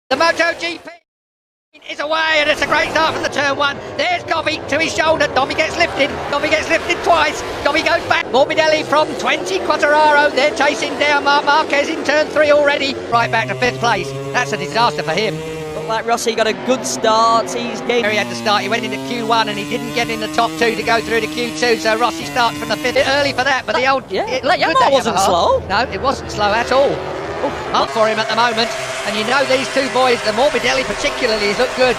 The MotoGP is away, and it's a great start from the turn one. There's Dobby to his shoulder. Dobby gets lifted. Dobby gets lifted twice. Dobby goes back. Morbidelli from 20. Quattararo, they're chasing down Marc Marquez in turn 3 already. Right back to 5th place. That's a disaster for him. Looked like Rossi got a good start. He had to start. He went into Q1 and he didn't get in the top 2 to go through to Q2. So Rossi starts from the 5th. Early for that, but the old Yamaha wasn't slow. No, it wasn't slow at all. Up for him at the moment, and you know these two boys, the Morbidelli particularly, has looked good.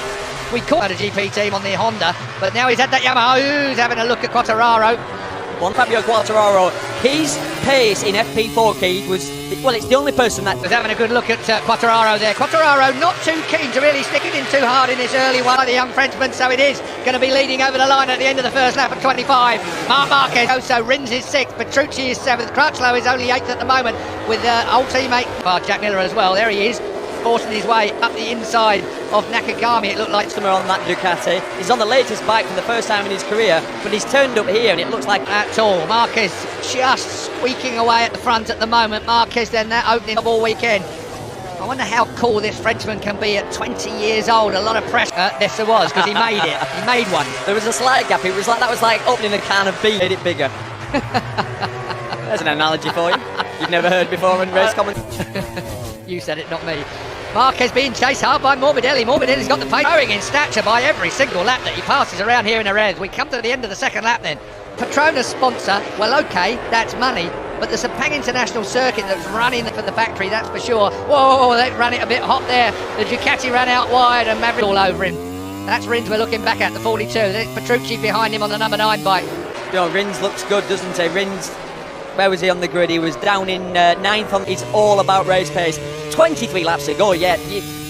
We caught a GP team on the Honda, but now he's had that Yamaha. Who's having a look at Quattararo? Fabio Quattararo, his pace in FP4, Keith, was, well, it's the only person that was having a good look at Quattararo there. Quattararo not too keen to really stick it in too hard in this early one, the young Frenchman, so it is going to be leading over the line at the end of the first lap at 25. Marc Marquez also Rins is 6th, Petrucci is 7th, Crutchlow is only 8th at the moment with old teammate Jack Miller as well. There he is, forcing his way up the inside of Nakagami. It looked like customer on that Ducati. He's on the latest bike for the first time in his career, but he's turned up here and it looks like at all. Marquez just squeaking away at the front at the moment. Marquez then that opening of all weekend. I wonder how cool this Frenchman can be at 20 years old. A lot of pressure. Yes, there was, because he made it. He made one. There was a slight gap. It was like that was like opening a can of beer, made it bigger. There's an analogy for you. You've never heard before in race comments. You said it, not me. Marquez being chased hard by Morbidelli. Morbidelli's got the pace, growing in stature by every single lap that he passes around here in Jerez. We come to the end of the second lap then. Petronas sponsor, well, okay, that's money, but the Sepang International Circuit that's running for the factory, that's for sure. Whoa, they ran it a bit hot there. The Ducati ran out wide and Maverick all over him. That's Rins we're looking back at, the 42. There's Petrucci behind him on the number 9 bike. You know, Rins looks good, doesn't he? Rins, where was he on the grid? He was down in 9th. It's all about race pace. 23 laps to go, yeah.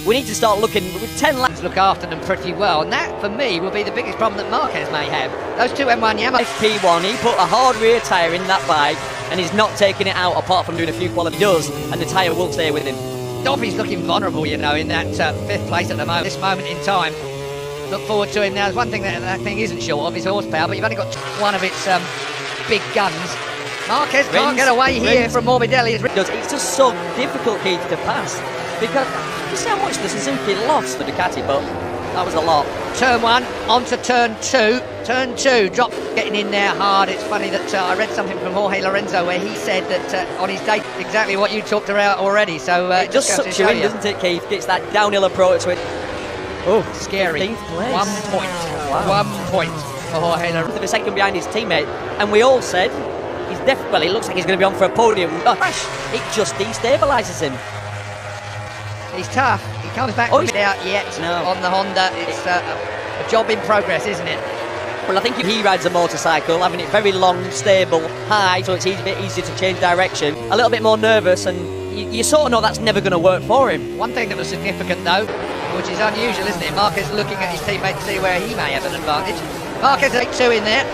We need to start looking with 10 laps. Look after them pretty well, and that, for me, will be the biggest problem that Marquez may have. Those two M1 Yamaha. FP1, he put a hard rear tyre in that bike, and he's not taking it out apart from doing a few quality. He does, and the tyre will stay with him. Dobby's looking vulnerable, you know, in that 5th place at the moment, this moment in time. Look forward to him now. There's one thing that thing isn't short of, his horsepower, but you've only got one of its big guns. Marquez can't get away here from Morbidelli. It's just so difficult, Keith, to pass, because you see how much the Suzuki lost the Ducati, but that was a lot. Turn 1 onto turn 2. Turn 2, drop getting in there hard. It's funny that I read something from Jorge Lorenzo where he said that on his day exactly what you talked about already. So it just sucks you in, doesn't it, Keith? It's that downhill approach with. Oh, scary. 1 point. Wow. 1 point for Jorge Lorenzo. The second behind his teammate, and we all said. Well, it looks like he's going to be on for a podium. It just destabilises him. He's tough. He comes back from it out yet on the Honda. It's a job in progress, isn't it? Well, I think if he rides a motorcycle, having it very long, stable, high, so it's a bit easier to change direction, a little bit more nervous, and you sort of know that's never going to work for him. One thing that was significant, though, which is unusual, isn't it? Marquez looking at his teammate to see where he may have an advantage. Marquez 8-2 in there.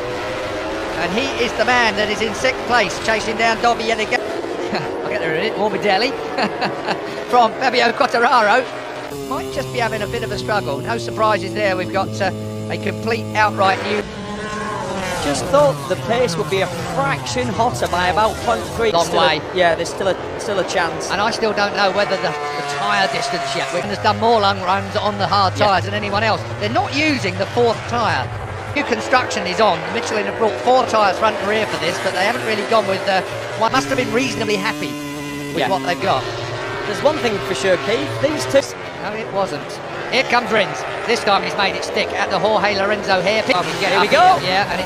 And he is the man that is in 6th place, chasing down Dobby yet again. I'll get there in a minute. Morbidelli from Fabio Quattararo. Might just be having a bit of a struggle. No surprises there. We've got a complete outright new. Just thought the pace would be a fraction hotter by about 0.3. Long way. Yeah, there's still a chance. And I still don't know whether the tyre distance yet. Wigan has done more long runs on the hard tyres than anyone else. They're not using the 4th tyre. New construction is on. Michelin have brought 4 tyres front and rear for this, but they haven't really gone with one. Must have been reasonably happy with what they've got. There's one thing for sure, Keith. These two. No, it wasn't. Here comes Rins. This time he's made it stick at the Jorge Lorenzo hairpin. Here we go. Yeah, and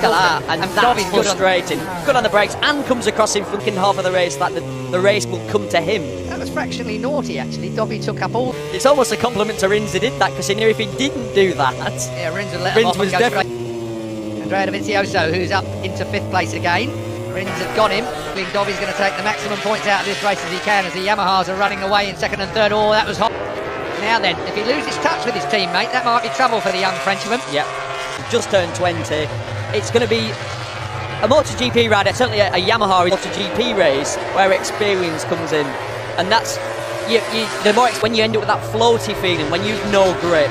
it's that's frustrating. Good on the brakes and comes across in front half of the race. That the race will come to him. That was fractionally naughty, actually. Dobby took up all. It's almost a compliment to Rins. He did that because he knew if he didn't do that, yeah, Rins would let him off and go straight. Andrea Dovizioso, who's up into 5th place again. Rins has got him. I think Dobby's going to take the maximum points out of this race as he can, as the Yamahas are running away in 2nd and 3rd. Oh, that was hot. Now then, if he loses touch with his teammate, that might be trouble for the young Frenchman. Yep. Just turned 20. It's going to be a MotoGP rider, certainly a Yamaha MotoGP race, where experience comes in. And that's, the more when you end up with that floaty feeling, when you've no grip.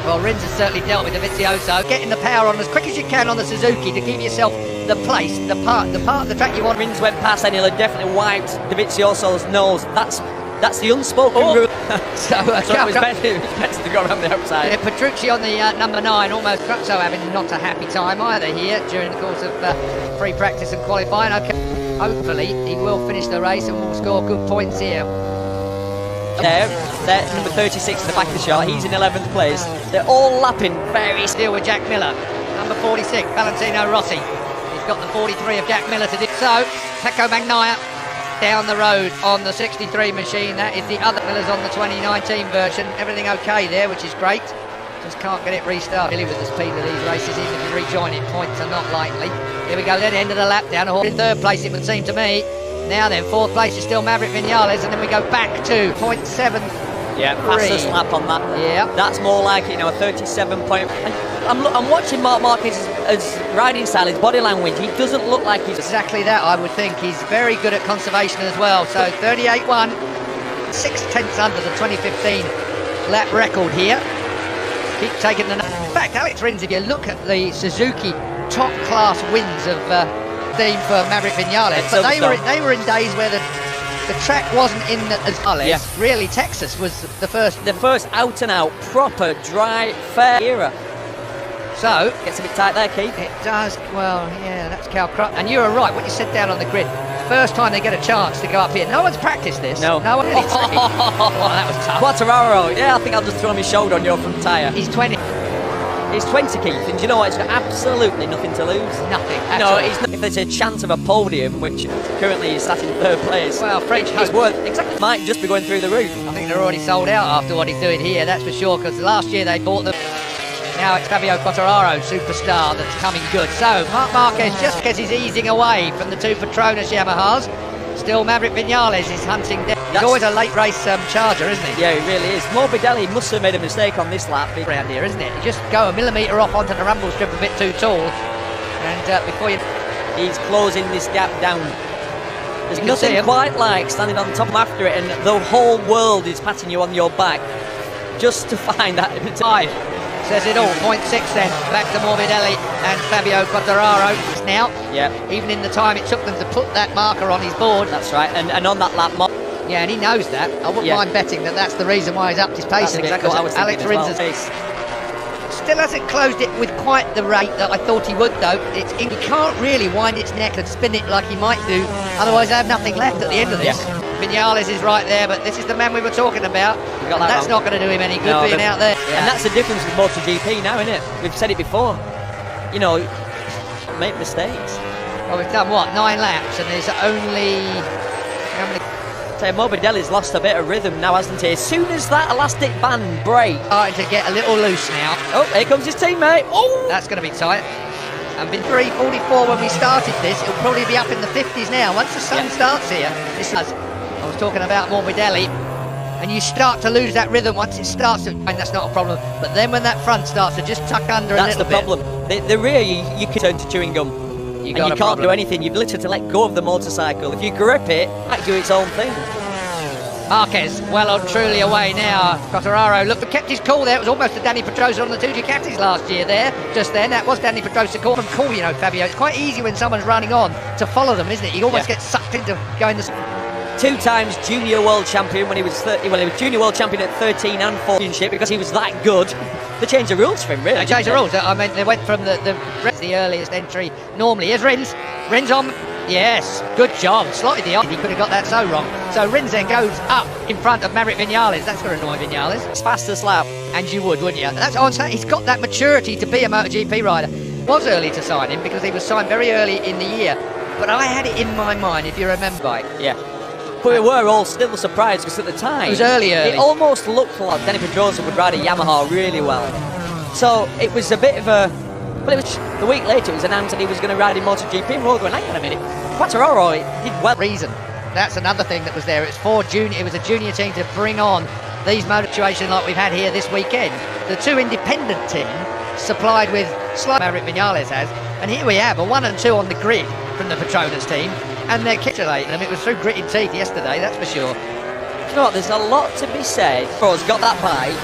Well, Rins has certainly dealt with Dovizioso. Getting the power on as quick as you can on the Suzuki to give yourself the place, the part of the track you want. Rins went past and he'll have definitely wiped Dovizioso's nose. That's That's the unspoken rule. So, So it was better to go around the outside. Yeah, Petrucci on the number 9, almost Crutzo having not a happy time either here during the course of free practice and qualifying. Okay, hopefully he will finish the race and will score good points here. There, number 36 at the back of the shot. He's in 11th place. They're all lapping very still with Jack Miller. Number 46, Valentino Rossi. He's got the 43 of Jack Miller to do. So, Pecco Bagnaia down the road on the 63 machine. That is the other Millers on the 2019 version. Everything okay there, which is great. Just can't get it restarted. Really, with the speed of these races, even if you rejoin it, points are not likely. Here we go then, end of the lap down. In third place, it would seem to me. Now then, fourth place is still Maverick Vinales, and then we go back to 0.7. Yeah, fastest lap on that. Yeah, that's more like, you know, a 37 point. And I'm watching Marc Marquez's riding style, his body language. He doesn't look like he's exactly that. I would think he's very good at conservation as well. So 38.1, 6/10 under the 2015 lap record here. Keep taking the. In fact, Alex Rins, if you look at the Suzuki top class wins of theme for Maverick Vinales, but they were in days where the track wasn't in as really Texas was the first out and out proper dry fair era. So gets a bit tight there, Keith. It does. Well, yeah, that's Cal Crutch. And you were right what you said down on the grid. First time they get a chance to go up here. No one's practiced this. No one really. Oh, that was tough. Quartararo, yeah, I think I'll just throw his shoulder on your front tyre. He's 20. He's 20, Keith, and do you know what? It's got absolutely nothing to lose. Nothing. No, if there's a chance of a podium, which currently is sat in third place, well, French is worth exactly. Might just be going through the roof. I think they're already sold out after what he's doing here. That's for sure. Because last year they bought them. Now it's Fabio Quartararo, superstar, that's coming good. So Marc Marquez, just because he's easing away from the two Petronas Yamahas, still Maverick Vinales is hunting down. He's always a late race charger, isn't he? Yeah, he really is. Morbidelli must have made a mistake on this lap. Around here, isn't it? You just go a millimetre off onto the rumble strip a bit too tall, and before you... He's closing this gap down. There's nothing quite like standing on top after it and the whole world is patting you on your back just to find that time. Says it all. 0.6 then. Back to Morbidelli and Fabio Quartararo now. Yeah. Even in the time it took them to put that marker on his board. That's right. And on that lap, yeah, and he knows that. I wouldn't mind betting that that's the reason why he's upped his pace a bit. Exactly what I was Alex Rins still hasn't closed it with quite the rate that I thought he would, though. He can't really wind its neck and spin it like he might do. Otherwise, they have nothing left at the end of this. Yeah. Vinales is right there, but this is the man we were talking about. That's not going to do him any good being out there. Yeah. And that's the difference with MotoGP now, isn't it? We've said it before. You know, make mistakes. Well, we've done what? 9 laps, and there's only how many? Morbidelli's lost a bit of rhythm now, hasn't he? As soon as that elastic band breaks, starting to get a little loose now. Oh, here comes his teammate. Oh, that's going to be tight. And been 3:44 when we started this. It'll probably be up in the 50s now. Once the sun starts here, I was talking about Morbidelli, and you start to lose that rhythm once it starts to, and that's not a problem. But then when that front starts to just tuck under a little bit, that's the problem. The rear, you can turn to chewing gum. You can't do anything. You've literally to let go of the motorcycle. If you grip it, it might do its own thing. Marquez well and truly away now. Quartararo kept his cool there. It was almost a Danny Pedrosa on the two Ducatis last year there. Just then, that was Danny Pedrosa cool, you know, Fabio. It's quite easy when someone's running on to follow them, isn't it? You almost get sucked into going the... 2 times junior world champion when he was 30. Well, he was junior world champion at 13 and 14 because he was that good. They changed the rules for him, really. They changed the rules. I mean, they went from the earliest entry normally. Here's Rins. Rins on. Yes, good job. Slotted the eye. He could have got that so wrong. So Rins then goes up in front of Maverick Vinales. That's going to annoy Vinales. It's fastest lap. And you would, wouldn't you? That's on. He's got that maturity to be a MotoGP rider. Was early to sign him because he was signed very early in the year. But I had it in my mind, if you remember. Yeah. But we were all still surprised because at the time it was early. It almost looked like Danny Pedrosa would ride a Yamaha really well. So it was a bit of a... But it was the week later it was announced that he was going to ride in MotoGP. We're all going, hang on a minute. Quartararo did well. Reason. That's another thing that was there. It's for junior. It was a junior team to bring on these motor situations like we've had here this weekend. The two independent team supplied with slight Maverick Vinales has, and here we have a 1 and 2 on the grid from the Petronas team, and they're capitulating them. It was through gritted teeth yesterday, that's for sure. You know what, there's a lot to be said. He's got that bike,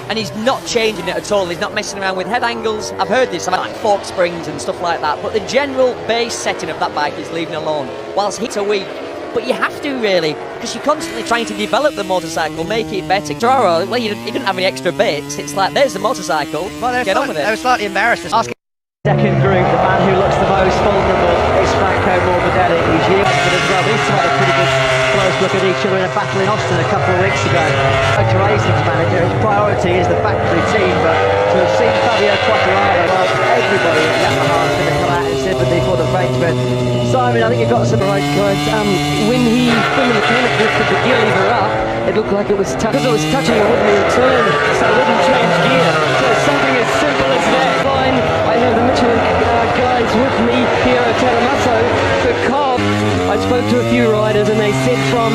and he's not changing it at all. He's not messing around with head angles. I've heard this about like fork springs and stuff like that, but the general base setting of that bike is leaving alone. Whilst he's a week, but you have to really, because you're constantly trying to develop the motorcycle, make it better. Well, you didn't have any extra bits. It's like, there's the motorcycle, get on with it. They were slightly embarrassed. Second group, the man who looks the most vulnerable is Franco Morbidelli. He's used for the club. These two had a pretty good close look at each other in a battle in Austin a couple of weeks ago. Motor Racing's manager, his priority is the factory team, but to have seen Fabio Quartararo, well, everybody at Yamaha is going to come out in sympathy for the Frenchman. Simon, I think you've got some right guys. When the mechanic lifted the gear lever up, it looked like it was because it was touching, it wouldn't return, so it wouldn't change gear. So something as simple as that. Fine, I have the Michelin guys with me here at Teramaso. The car, I spoke to a few riders and they said from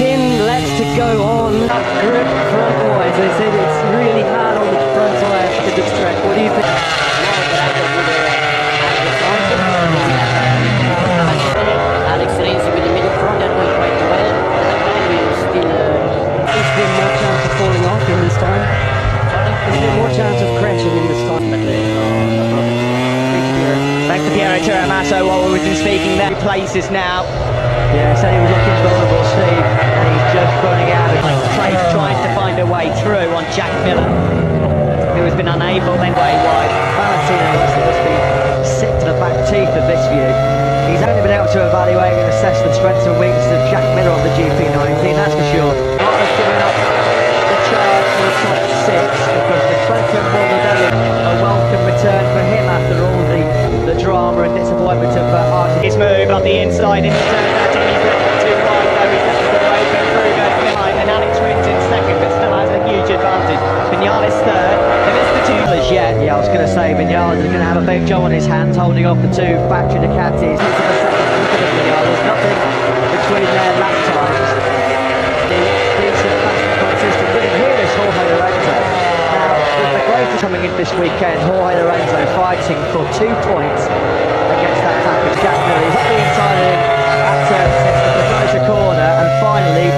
10 laps to go on, grip front-wise, they said it's really hard on the front tires to this track. What do you think? Alex Rins with the middle front, they're doing quite well. Is there more chance of falling off in this time? Is there more chance of crashing in this time? Thanks to Piero Teramaso while we've been speaking there. Places now. Yeah, said he was looking vulnerable, Steve, and he's just running out of place, trying to find a way through on Jack Miller, who has been unable, then way wide. Valentino must be sick to the back teeth of this view. He's only been able to evaluate and assess the strengths and weaknesses of Jack Miller on the GP19, that's for sure. Not has given up the charge for the top six, because the Franco Morbidelli, a welcome return for him after all the drama and disappointment of Argentina. His move on the inside into turn 13, he's left too wide though, he's left the road, but through goes behind, and Alex Rins in second, but still has a huge advantage. Vinales third, there is the two yet. Yeah, I was going to say Vinales is going to have a big job on his hands holding off the two factory Ducatis. There's nothing between their lap times. Decent, fast, consistent. Didn't hear this Jorge Lorenzo. Now, with the greatest coming in this weekend, Jorge Lorenzo fighting for 2 points against that package. Jack Miller is up the inside of him at turn 6 at the closer corner, and finally,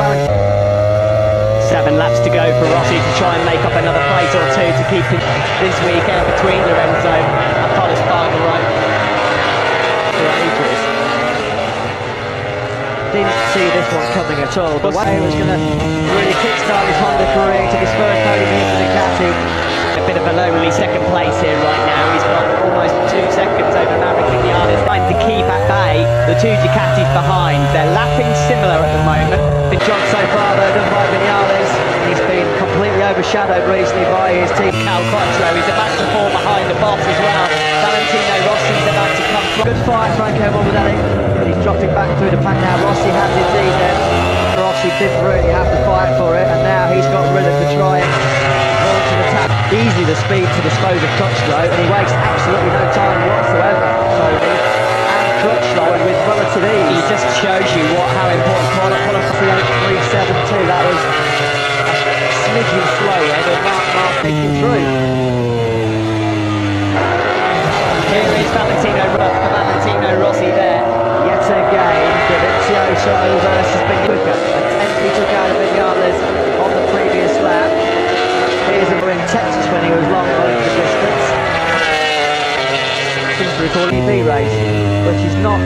7 laps to go for Rossi to try and make up another place or two to keep him this weekend between Lorenzo and Paul Espargaro for ages. Didn't see this one coming at all, but he was going to really kickstart his Honda career to his first podium in the Ducati. A bit of a lonely second place here right now. He's got almost 2 seconds over Maverick Vinales, trying to keep at bay the two Ducatis behind. They're lapping similar at the moment. The job so far though done by Vinales. He's been completely overshadowed recently by his team. Cal Quattro is about to fall behind the boss as well. Valentino Rossi is about to come from. Good fight, Franco Morbidelli, but he's dropped it back through the pack now. Rossi has indeed then. Rossi didn't really have to fight for it, and now he's got rhythm to try and launch an attack. Easy the speed to dispose of Crutchlow, and he wastes absolutely no time whatsoever. So Crutchlow with relative ease. He just shows you how important qualifying 8.372. That was a smidgen slower than Mark taking through. Here is Valentino Rossi there. Yet again, Dovizioso versus Quicker. A tenth he took out of Vinales on the previous lap. Here's him in Texas when he was long running the distance. Seems to recall an EV race, which is not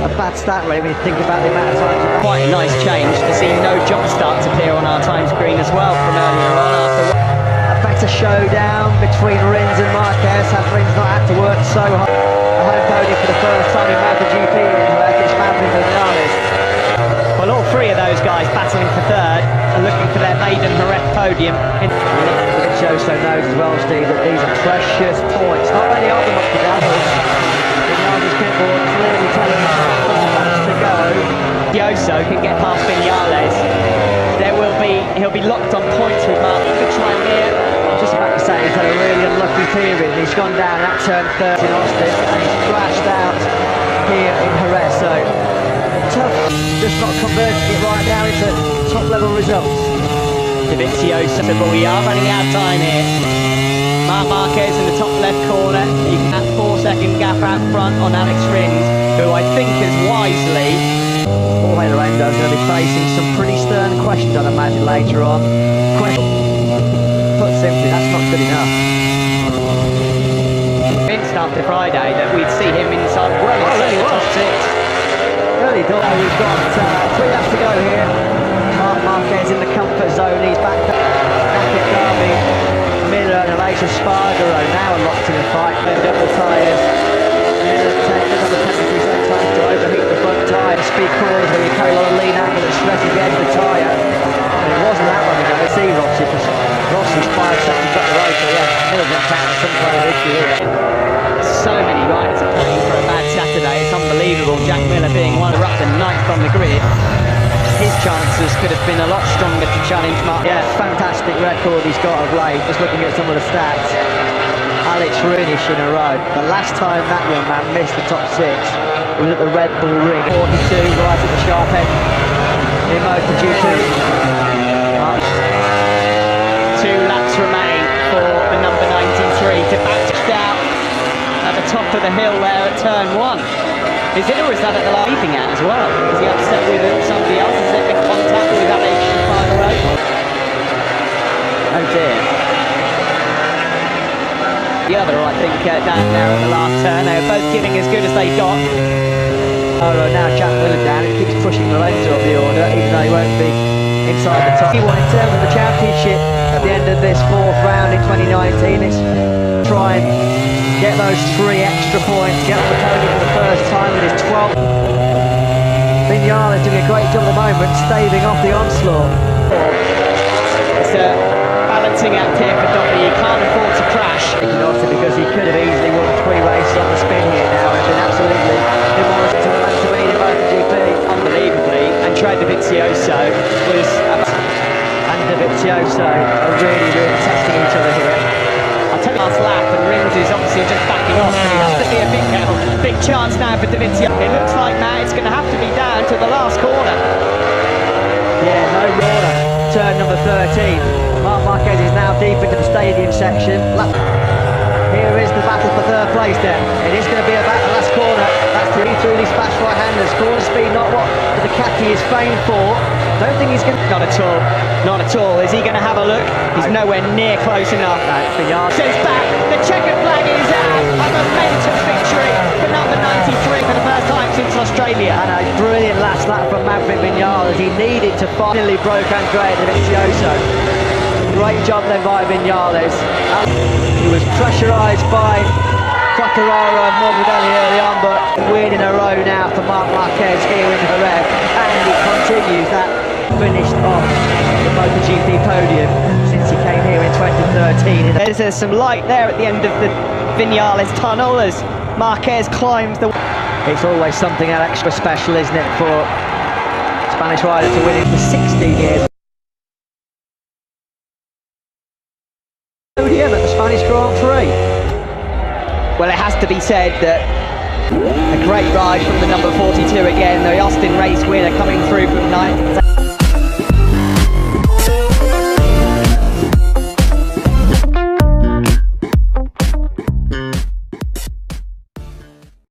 a bad stat really when you think about the amount of times. Quite a nice change to see no jump starts appear on our time screen as well from earlier on. After a better showdown between Rins and Marquez. Has Rins not had to work so hard? A home podium for the first time in MotoGP in It's Maverick Vinales. Well, all three of those guys battling for third and looking for their maiden Jerez podium. Dovizioso knows as well, Steve, that these are precious points. Not many of them up to Davos. Vinales pitboard clearly telling him to go. Dovizioso can get past Vinales. He'll be locked on points with Mark. He could try and near. I'm just about to say he's had a really unlucky period. He's gone down at turn 30 in Austin and he's flashed out here in Jerez. So tough, just not converting it right now into top level results. Dovizioso, but we are running out of time here. Marc Marquez in the top left corner. You can have 4-second gap out front on Alex Rins, who I think has wisely. Jorge Lorenzo is going to be facing some pretty stern questions, I'd imagine, later on. Put simply, that's not good enough. Convinced after Friday that we'd see him inside well inside the top 6. early door. We've got 3 laps to go here. Marc Marquez in the comfort zone. He's back to Darby, Miller and Elijah Spargaro now are locked in a fight. Double tyres. Miller takes another technically sometimes to overheat the front tyre. Speed corners where you carry a lot of lean angle that stresses the edge of the tyre. And it wasn't that long ago. See Rossi, because Rossi's 5 seconds up the road, so yeah, Miller's encountered some kind of issue here. So many riders are paying for a bad Saturday. It's unbelievable. Jack Miller being one of the 9th on the grid. His chances could have been a lot stronger to challenge Mark. Yeah, fantastic record he's got of late. Just looking at some of the stats. Alex Rinish in a row. The last time that young man missed the top 6 was at the Red Bull Ring. 42 right at the sharp end in MotoGP. 2 laps remain for the number 93 to back out at the top of the hill there at turn 1. Is it, or is that at the leaping at as well? Is he upset with somebody else? Has there been contact with Alex Spargaro? Oh dear. The other, I think, down there at the last turn. They were both giving as good as they got. Now Jack Miller down. He keeps pushing Lorenzo up the order, even though he won't be inside the top. In terms of the championship at the end of this 4th round in 2019 is try and get those 3 extra points, get on the podium for the first time with his 12th. Vignales doing a great job at the moment, staving off the onslaught. It's a balancing act here for Dobby. He can't afford to crash. Because he could have easily won 3 races on the spin here now and been absolutely demolished to the man to beat in MotoGP. Unbelievably, and Tre Dovizioso was... And Dovizioso are really testing each other here. I'll tell you last lap, and Rins is obviously just backing off, but he has to be a big chance now for Dovizioso. It looks like, Matt, it's going to have to be down to the last corner. Yeah, no corner. Turn number 13. Marc Marquez is now deep into the stadium section. Here is the battle for 3rd place then. It is going to be about the last corner. That's through these fast right-handers. Corner speed, not what the Ducati is famed for. Don't think he's going to... Not at all. Not at all. Is he going to have a look? He's nowhere near close enough. Says back. The checkered flag is out. A momentous victory for number 93 for the first time since Australia. And a brilliant last lap from Maverick Viñales. He needed to finally broke Andrea Dovizioso. Great job then by Viñales. He was pressurised by Quartararo and Morbidelli early on, but win in a row now for Marc Marquez here in Jerez, and he continues that finished off the MotoGP podium since he came here in 2013. There's some light there at the end of the Viñales tunnel as Marquez climbs the... It's always something extra special, isn't it, for Spanish rider to win it for 16 years. Podium at the Spanish Grand Prix. Well, it has to be said that a great ride from the number 42 again, the Austin race winner coming through from 9th.